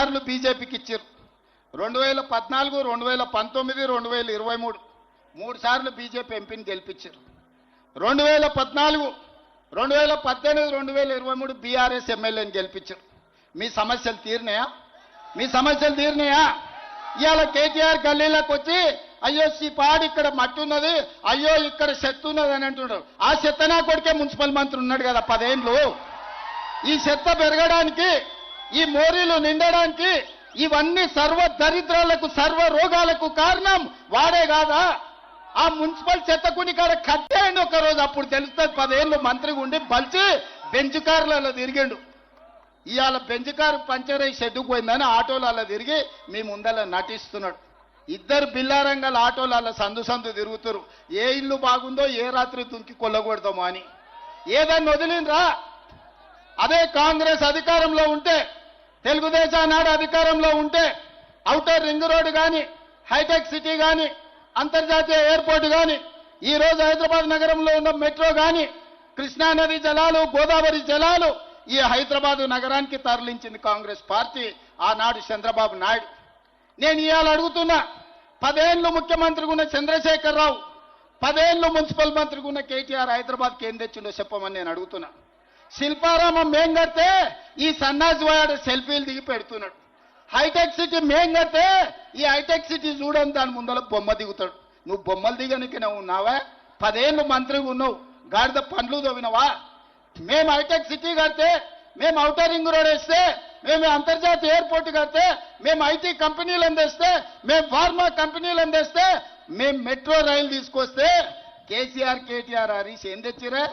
సార్లు బీజేపీకి ఇచ్చారు. 2014, 2019, 2023 3 సార్లు బీజేపీ ఎంపీని గెలిపించారు. 2014, 2018, 2023 బీఆర్ఎస్ ఎమ్మెల్యేని గెలిపించారు. మీ సమస్యలు తీరినాయా? మీ సమస్యలు తీరినాయా? ఇవాళ కేటీఆర్ గల్లీలకు వచ్చి అయ్యో పాడు ఇక్కడ మట్టి ఉన్నది, అయ్యో ఇక్కడ చెత్త ఉన్నది అని అంటున్నారు. ఆ చెత్తనా కొడుకే మున్సిపల్ మంత్రి ఉన్నాడు కదా 10 ఏళ్ళు. ఈ చెత్త పెరగడానికి, ఈ మోరీలు నిండడానికి, ఇవన్నీ సర్వ దరిద్రాలకు సర్వ రోగాలకు కారణం వాడే కాదా? ఆ మున్సిపల్ చెత్తకుని కాడ కట్టేయండి ఒకరోజు, అప్పుడు తెలుస్తుంది. 10 ఏళ్ళు మంత్రిగా ఉండి బలిచి బెంచ్ కార్లలో తిరిగిండు. ఇవాళ బెంచ్ కారు పంచర్ అయ్యి షెడ్డుకు పోయిందని ఆటోలలో తిరిగి మీ ముందర నటిస్తున్నాడు. ఇద్దరు బిల్లారంగాల ఆటోలలో సందు సందు తిరుగుతారు. ఏ ఇల్లు బాగుందో ఏ రాత్రి తుంకి కొల్లగొడతామో అని. ఏదన్నా వదిలిండ్రా? అదే కాంగ్రెస్ అధికారంలో ఉంటే, తెలుగుదేశం నాడు అధికారంలో ఉంటే ఔటర్ రింగ్ రోడ్ కానీ, హైటెక్ సిటీ కానీ, అంతర్జాతీయ ఎయిర్పోర్ట్ కానీ, ఈరోజు హైదరాబాద్ నగరంలో ఉన్న మెట్రో కానీ, కృష్ణానది జలాలు, గోదావరి జలాలు ఈ హైదరాబాద్ నగరానికి తరలించింది కాంగ్రెస్ పార్టీ, ఆనాడు చంద్రబాబు నాయుడు. నేను ఇవాళ అడుగుతున్నా, 10 ఏళ్ళు ముఖ్యమంత్రిగా ఉన్న చంద్రశేఖరరావు, 10 ఏళ్ళు మున్సిపల్ మంత్రిగా ఉన్న కేటీఆర్ హైదరాబాద్కి ఏం తెచ్చిండో చెప్పమని నేను అడుగుతున్నా. శిల్పారామం మేం కడితే ఈ సన్నాసి వాడు సెల్ఫీలు దిగి పెడుతున్నాడు. హైటెక్ సిటీ మేం కడితే ఈ హైటెక్ సిటీ చూడని దాని ముందర బొమ్మ దిగుతాడు. నువ్వు బొమ్మలు దిగనికి నువ్వు ఉన్నావా? 10 ఏళ్ళు మంత్రిగా ఉన్నావు, గాడిద పండ్లు తవ్వినవా? మేము హైటెక్ సిటీ కడితే, మేము ఔటర్ రింగ్ రోడ్ వేస్తే, మేము అంతర్జాతీయ ఎయిర్పోర్ట్ కడితే, మేము ఐటీ కంపెనీలు అందిస్తే, మేము ఫార్మా కంపెనీలు అందిస్తే, మేము మెట్రో రైలు తీసుకొస్తే కేసీఆర్, కేటీఆర్, హరీష్ ఏం తెచ్చిరే?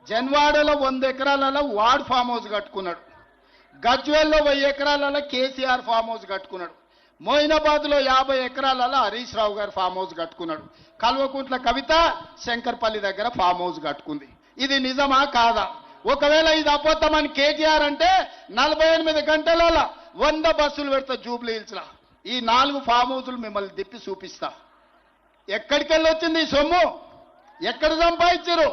జన్వాడలో 100 ఎకరాలలో వార్డ్ ఫామ్ హౌస్ కట్టుకున్నాడు. గజ్వేల్లో 1000 ఎకరాలలో కేసీఆర్ ఫామ్ హౌస్ కట్టుకున్నాడు. మోయినాబాద్లో 50 ఎకరాలలో హరీష్ రావు గారు ఫామ్ హౌస్ కట్టుకున్నాడు. కల్వకుంట్ల కవిత శంకర్పల్లి దగ్గర ఫామ్ హౌస్ కట్టుకుంది. ఇది నిజమా కాదా? ఒకవేళ ఇది అబద్ధమని కేటీఆర్ అంటే 48 గంటలలో 100 బస్సులు పెడతా జూబ్లీ హిల్స్లో. ఈ 4 ఫామ్ హౌసులు మిమ్మల్ని తిప్పి చూపిస్తా. ఎక్కడికి వెళ్ళి వచ్చింది ఈ సొమ్ము? ఎక్కడ సంపాదించారు?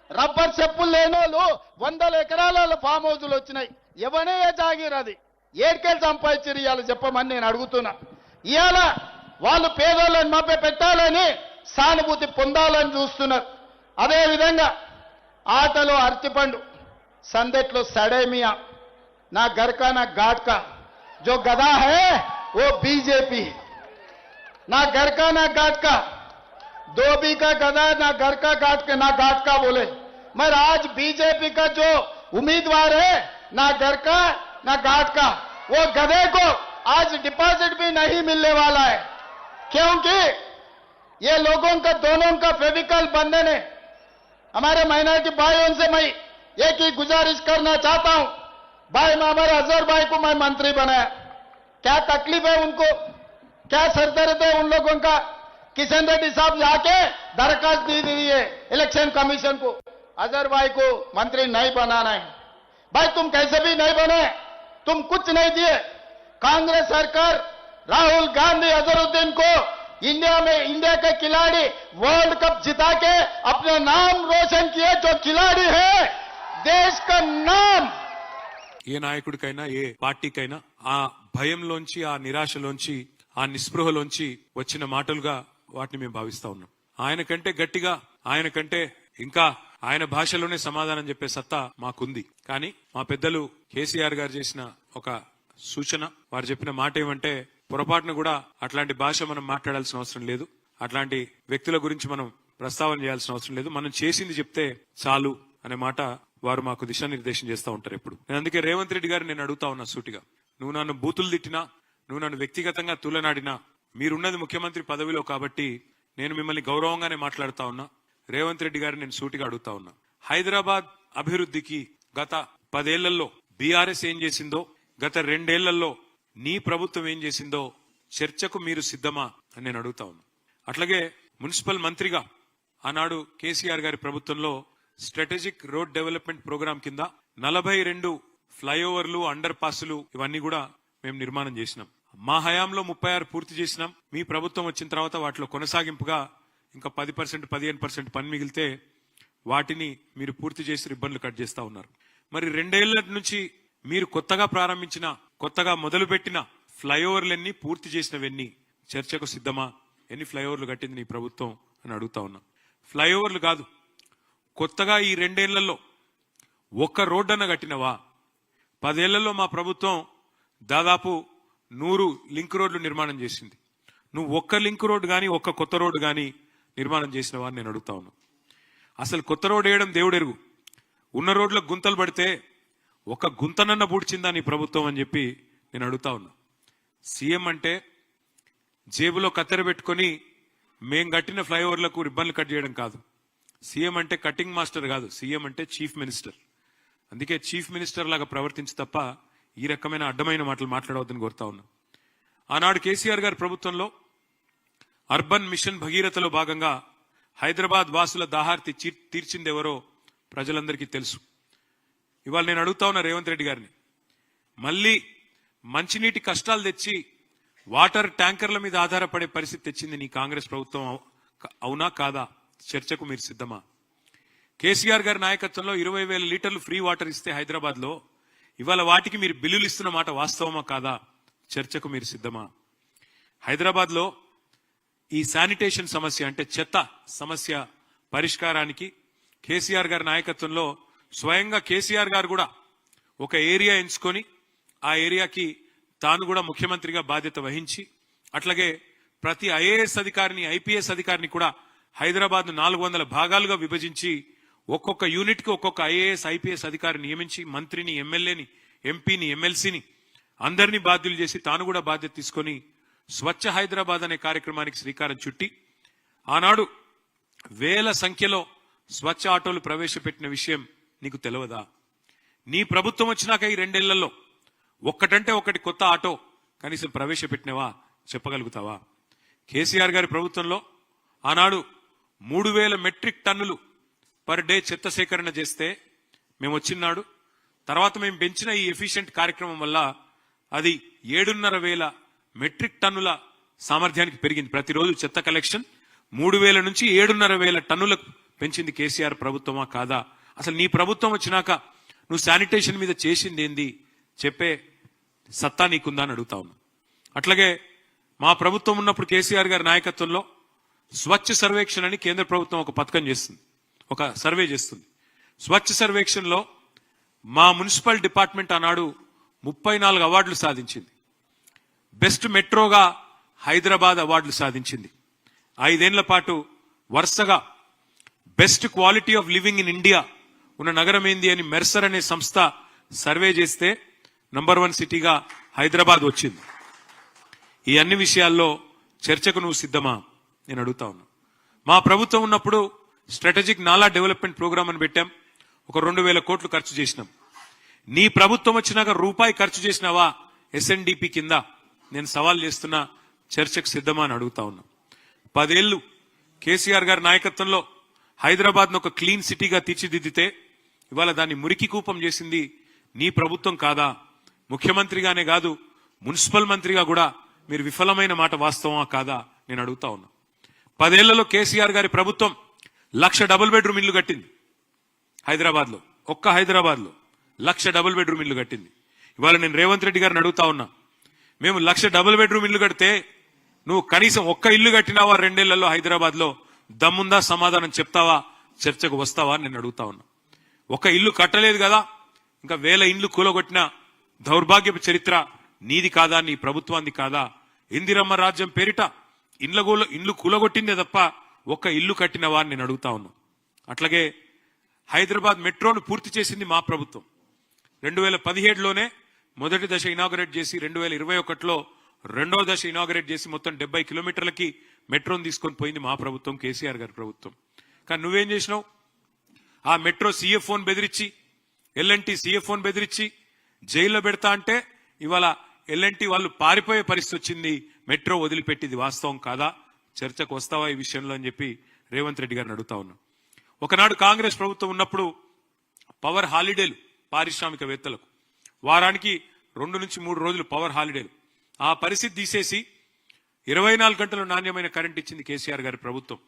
రబ్బర్ చెప్పులు లేనోళ్ళు 100 ఎకరాల ఫామ్ హౌసులు వచ్చినాయి. ఎవనే జాగీర్ అది? ఏడికెళ్ళి సంపాదించారు ఇవాళ చెప్పమని నేను అడుగుతున్నా. ఇవాళ వాళ్ళు పేదోళ్ళని మభ్య పెట్టాలని, సానుభూతి పొందాలని చూస్తున్నారు. అదేవిధంగా ఆటలో అరటిపండు, సందెట్లో సడేమియా, నా గర్కా నా ఘాట్కా, जो गधा है वो बीजेपी, ना घर का ना घाट का, धोबी का गधा ना घर का घाट का ना घाट का बोले। मगर आज बीजेपी का जो उम्मीदवार है, ना घर का ना घाट का, वो गधे को आज डिपॉजिट भी नहीं मिलने वाला है, क्योंकि ये लोगों का दोनों का फेविकल बंधन है। हमारे माइनॉरिटी भाइयों से मैं एक ही गुजारिश करना चाहता हूं, भाई मैं हमारे अजहर भाई को मैं मंत्री बनाया, क्या तकलीफ है उनको, क्या सरदर्द है उन लोगों का? किशन रेड्डी साहब जाके दरखास्त दी दी है इलेक्शन कमीशन को, अजहर भाई को मंत्री नहीं बनाना है। भाई तुम कैसे भी नहीं बने, तुम कुछ नहीं दिए। कांग्रेस सरकार राहुल गांधी अजहरुद्दीन को इंडिया के खिलाड़ी वर्ल्ड कप जिता के अपने नाम रोशन किए, जो खिलाड़ी है देश का नाम। ఏ నాయకుడికైనా ఏ పార్టీకైనా ఆ భయంలోంచి, ఆ నిరాశలోంచి, ఆ నిస్పృహలోంచి వచ్చిన మాటలుగా వాటిని మేము భావిస్తా ఉన్నాం. ఆయన కంటే గట్టిగా, ఆయన కంటే ఇంకా ఆయన భాషలోనే సమాధానం చెప్పే సత్తా మాకుంది. కానీ మా పెద్దలు కేసీఆర్ గారు చేసిన ఒక సూచన, వారు చెప్పిన మాట ఏమంటే, పొరపాటున కూడా అట్లాంటి భాష మనం మాట్లాడాల్సిన అవసరం లేదు, అట్లాంటి వ్యక్తుల గురించి మనం ప్రస్తావన చేయాల్సిన అవసరం లేదు, మనం చేసింది చెప్తే చాలు అనే మాట వారు మాకు దిశానిర్దేశం చేస్తూ ఉంటారు ఎప్పుడు. నేను అందుకే రేవంత్ రెడ్డి గారు నేను అడుగుతా ఉన్నా సూటిగా, నువ్వు నన్ను బూతులు తిట్టినా, నువ్వు నన్ను వ్యక్తిగతంగా తూలనాడినా, మీరున్నది ముఖ్యమంత్రి పదవిలో కాబట్టి నేను మిమ్మల్ని గౌరవంగానే మాట్లాడుతా ఉన్నా. రేవంత్ రెడ్డి గారిని నేను సూటిగా అడుగుతా ఉన్నా, హైదరాబాద్ అభివృద్ధికి గత 10 ఏళ్లలో బీఆర్ఎస్ ఏం చేసిందో, గత 2 ఏళ్లలో నీ ప్రభుత్వం ఏం చేసిందో చర్చకు మీరు సిద్ధమా అని నేను అడుగుతా ఉన్నా. అట్లాగే మున్సిపల్ మంత్రిగా ఆనాడు కేసీఆర్ గారి ప్రభుత్వంలో స్ట్రాటజిక్ రోడ్ డెవలప్మెంట్ ప్రోగ్రాం కింద 42 ఫ్లైఓవర్లు, అండర్ పాస్లు ఇవన్నీ కూడా మేము నిర్మాణం చేసినాం. మా హయాంలో 36 పూర్తి చేసినాం. మీ ప్రభుత్వం వచ్చిన తర్వాత వాటిలో కొనసాగింపుగా ఇంకా 10%, 15% పని మిగిలితే వాటిని మీరు పూర్తి చేసి రిబ్బన్లు కట్ చేస్తా ఉన్నారు. మరి 2 ఏళ్ల నుంచి మీరు కొత్తగా ప్రారంభించిన, కొత్తగా మొదలుపెట్టిన ఫ్లైఓవర్లన్నీ పూర్తి చేసినవన్నీ చర్చకు సిద్ధమా? ఎన్ని ఫ్లైఓవర్లు కట్టింది నీ ప్రభుత్వం అని అడుగుతా ఉన్నా. ఫ్లైఓవర్లు కాదు, కొత్తగా ఈ 2 ఏళ్లలో ఒక్క రోడ్డన్న కట్టినవా? 10 ఏళ్లలో మా ప్రభుత్వం దాదాపు 100 లింక్ రోడ్లు నిర్మాణం చేసింది. నువ్వు ఒక్క లింక్ రోడ్డు కానీ ఒక్క కొత్త రోడ్డు కానీ నిర్మాణం చేసినవా అని నేను అడుగుతా ఉన్నా. అసలు కొత్త రోడ్డు వేయడం దేవుడెరుగు, ఉన్న రోడ్లకు గుంతలు పడితే ఒక గుంతనన్న పూడ్చిందా నీ ప్రభుత్వం అని చెప్పి నేను అడుగుతా ఉన్నా. సీఎం అంటే జేబులో కత్తెర పెట్టుకొని మేం కట్టిన ఫ్లైఓవర్లకు రిబ్బన్లు కట్ చేయడం కాదు. సీఎం అంటే కటింగ్ మాస్టర్ కాదు, సీఎం అంటే చీఫ్ మినిస్టర్. అందుకే చీఫ్ మినిస్టర్ లాగా ప్రవర్తించి తప్ప ఈ రకమైన అడ్డమైన మాటలు మాట్లాడవద్దని కోరుతా ఉన్నా. ఆనాడు కేసీఆర్ గారి ప్రభుత్వంలో అర్బన్ మిషన్ భగీరథలో భాగంగా హైదరాబాద్ వాసుల దాహార్తి తీర్చిందెవరో ప్రజలందరికీ తెలుసు. ఇవాళ నేను అడుగుతా ఉన్నా రేవంత్ రెడ్డి గారిని, మళ్ళీ మంచినీటి కష్టాలు తెచ్చి వాటర్ ట్యాంకర్ల మీద ఆధారపడే పరిస్థితి తెచ్చింది నీ కాంగ్రెస్ ప్రభుత్వం, అవునా కాదా? చర్చకు మీరు సిద్ధమా? కేసీఆర్ గారి నాయకత్వంలో 20,000 లీటర్లు ఫ్రీ వాటర్ ఇస్తే హైదరాబాద్ లో ఇవాళ వాటికి మీరు బిల్లులు ఇస్తున్న మాట వాస్తవమా కాదా? చర్చకు మీరు సిద్ధమా? హైదరాబాద్ లో ఈ శానిటేషన్ సమస్య అంటే చెత్త సమస్య పరిష్కారానికి కేసీఆర్ గారి నాయకత్వంలో స్వయంగా కేసీఆర్ గారు కూడా ఒక ఏరియా ఎంచుకొని ఆ ఏరియాకి తాను కూడా ముఖ్యమంత్రిగా బాధ్యత వహించి, అట్లాగే ప్రతి ఐఏఎస్ అధికారిని ఐపీఎస్ అధికారిని కూడా హైదరాబాద్ 400 భాగాలుగా విభజించి ఒక్కొక్క యూనిట్ కి ఒక్కొక్క ఐఏఎస్ ఐపీఎస్ అధికారిని నియమించి మంత్రిని, ఎమ్మెల్యేని, ఎంపీని, ఎమ్మెల్సీని అందరినీ బాధ్యులు చేసి తాను కూడా బాధ్యత తీసుకొని స్వచ్ఛ హైదరాబాద్ అనే కార్యక్రమానికి శ్రీకారం చుట్టి ఆనాడు వేల సంఖ్యలో స్వచ్ఛ ఆటోలు ప్రవేశపెట్టిన విషయం నీకు తెలియదా? నీ ప్రభుత్వం వచ్చినాక ఈ 2 ఏళ్లలో ఒక్కటంటే ఒకటి కొత్త ఆటో కనీసం ప్రవేశపెట్టినవా? చెప్పగలుగుతావా? కేసీఆర్ గారి ప్రభుత్వంలో ఆనాడు 3,000 మెట్రిక్ టన్నులు పర్ డే చెత్త సేకరణ చేస్తే మేము వచ్చినాడు తర్వాత మేము పెంచిన ఈ ఎఫిషియెంట్ కార్యక్రమం వల్ల అది 7,500 మెట్రిక్ టన్నుల సామర్థ్యానికి పెరిగింది. ప్రతిరోజు చెత్త కలెక్షన్ 3,000 నుంచి 7,500 టన్నులకు పెంచింది కేసీఆర్ ప్రభుత్వమా కాదా? అసలు నీ ప్రభుత్వం వచ్చినాక నువ్వు శానిటేషన్ మీద చేసింది ఏంది చెప్పే సత్తా నీకుందా అని అడుగుతా ఉన్నా. అట్లాగే మా ప్రభుత్వం ఉన్నప్పుడు కేసీఆర్ గారి నాయకత్వంలో స్వచ్ఛ సర్వేక్షణ అని కేంద్ర ప్రభుత్వం ఒక పథకం చేస్తుంది, ఒక సర్వే చేస్తుంది. స్వచ్ఛ సర్వేక్షణలో మా మున్సిపల్ డిపార్ట్మెంట్ ఆనాడు 34 అవార్డులు సాధించింది. బెస్ట్ మెట్రోగా హైదరాబాద్ అవార్డులు సాధించింది. 5 ఏళ్ల పాటు వరుసగా best quality of living in India ఉన్న నగరం ఏంది అని మెర్సర్ అనే సంస్థ సర్వే చేస్తే నంబర్ 1 సిటీగా హైదరాబాద్ వచ్చింది. ఈ అన్ని విషయాల్లో చర్చకు నువ్వు సిద్ధమా నేను అడుగుతా ఉన్నా. మా ప్రభుత్వం ఉన్నప్పుడు స్ట్రాటజిక్ నాలా డెవలప్మెంట్ ప్రోగ్రామ్ అని పెట్టాం, ఒక 2,000 కోట్లు ఖర్చు చేసినాం. నీ ప్రభుత్వం వచ్చినాక రూపాయి ఖర్చు చేసినావా ఎస్ఎన్డిపి కింద? నేను సవాల్ చేస్తున్నా, చర్చకు సిద్ధమా అని అడుగుతా ఉన్నా. 10 ఏళ్లు కేసీఆర్ గారి నాయకత్వంలో హైదరాబాద్ ఒక క్లీన్ సిటీగా తీర్చిదిద్దితే ఇవాళ దాన్ని మురికి కూపం చేసింది నీ ప్రభుత్వం కాదా? ముఖ్యమంత్రిగానే కాదు మున్సిపల్ మంత్రిగా కూడా మీరు విఫలమైన మాట వాస్తవమా కాదా నేను అడుగుతా ఉన్నా. 10 ఏళ్లలో కేసీఆర్ గారి ప్రభుత్వం 1,00,000 డబుల్ బెడ్రూమ్ ఇల్లు కట్టింది హైదరాబాద్ లో. ఒక్క హైదరాబాద్ లో 1,00,000 డబుల్ బెడ్రూమ్ ఇల్లు కట్టింది. ఇవాళ నేను రేవంత్ రెడ్డి గారిని అడుగుతా ఉన్నా, మేము 1,00,000 డబుల్ బెడ్రూమ్ ఇల్లు కడితే నువ్వు కనీసం ఒక్క ఇల్లు కట్టినావా 2 ఏళ్లలో హైదరాబాద్ లో? దమ్ముందా? సమాధానం చెప్తావా? చర్చకు వస్తావా నేను అడుగుతా ఉన్నా. ఒక ఇల్లు కట్టలేదు కదా, ఇంకా 1000 ఇండ్లు కూలగొట్టిన దౌర్భాగ్యపు చరిత్ర నీది కాదా? నీ ప్రభుత్వాన్ని కాదా? ఇందిరమ్మ రాజ్యం పేరిట ఇండ్లు కూలగొట్టిందే తప్ప ఒక్క ఇల్లు కట్టినవా అని నేను అడుగుతా ఉన్నా. అట్లాగే హైదరాబాద్ మెట్రోను పూర్తి చేసింది మా ప్రభుత్వం. 2017లోనే మొదటి దశ ఇనాగరేట్ చేసి 2021లో రెండో దశ ఇనాగరేట్ చేసి మొత్తం 70 కిలోమీటర్లకి మెట్రోను తీసుకొని పోయింది మా ప్రభుత్వం, కేసీఆర్ గారి ప్రభుత్వం. కానీ నువ్వేం చేసినావు? ఆ మెట్రో సీఎఫ్ఓని బెదిరించి, ఎల్ఎన్టీ సీఎఫ్ఓని బెదిరించి జైల్లో పెడతా అంటే ఇవాళ ఎల్ఎన్టీ వాళ్ళు పారిపోయే పరిస్థితి వచ్చింది. మెట్రో వదిలిపెట్టింది వాస్తవం కాదా? చర్చకు వస్తావా ఈ విషయంలో అని చెప్పి రేవంత్ రెడ్డి గారిని అడుగుతా ఉన్నా. ఒకనాడు కాంగ్రెస్ ప్రభుత్వం ఉన్నప్పుడు పవర్ హాలిడేలు పారిశ్రామికవేత్తలకు, వారానికి 2 నుంచి 3 రోజులు పవర్ హాలిడేలు. ఆ పరిస్థితి తీసేసి 24 గంటలు నాణ్యమైన కరెంట్ ఇచ్చింది కేసీఆర్ గారి ప్రభుత్వం.